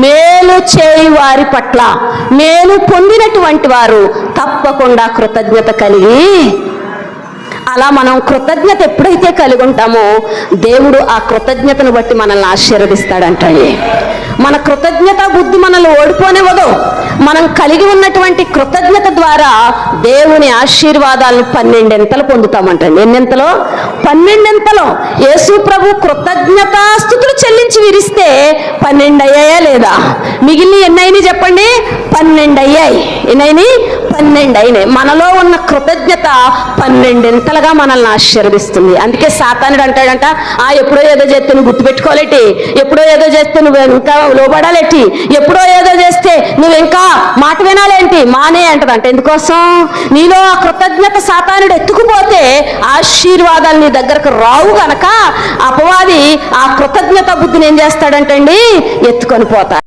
మేలు చేయి వారి పట్ల, మేలు పొందినటువంటి వారు తప్పకుండా కృతజ్ఞత కలిగి, అలా మనం కృతజ్ఞత ఎప్పుడైతే కలిగి ఉంటామో దేవుడు ఆ కృతజ్ఞతను బట్టి మనల్ని ఆశీర్వదిస్తాడంటండి. మన కృతజ్ఞత బుద్ధి మనల్ని ఓడిపోనివ్వదు. మనం కలిగి ఉన్నటువంటి కృతజ్ఞత ద్వారా దేవుని ఆశీర్వాదాలను 12 పొందుతామంటండి. ఎన్నెంతలో? 12. యేసు ప్రభు కృతజ్ఞతాస్తుతులు చెల్లించి విరిస్తే 12 అయ్యాయా లేదా? మిగిలిన ఎన్నైనా చెప్పండి? 12 అయ్యాయి. ఎన్నైనాయి? 12 అయినాయి. మనలో ఉన్న కృతజ్ఞత 12 మనల్ని ఆశీర్వదిస్తుంది. అందుకే సాతానుడు అంటాడంట, ఎప్పుడో ఏదో చేస్తే నువ్వు గుర్తుపెట్టుకోలేటి, ఎప్పుడో ఏదో చేస్తే నువ్వు ఇంకా లోబడాలేటి, ఎప్పుడో ఏదో చేస్తే నువ్వు ఇంకా మాట వినాలేంటి, మానే అంటదంట. ఎందుకోసం? నీలో ఆ కృతజ్ఞత సాతానుడు ఎత్తుకుపోతే ఆశీర్వాదాలు నీ దగ్గరకు రావు గనక అపవాది ఆ కృతజ్ఞత బుద్ధిని ఏం చేస్తాడంటండి? ఎత్తుకొని పోతాడు.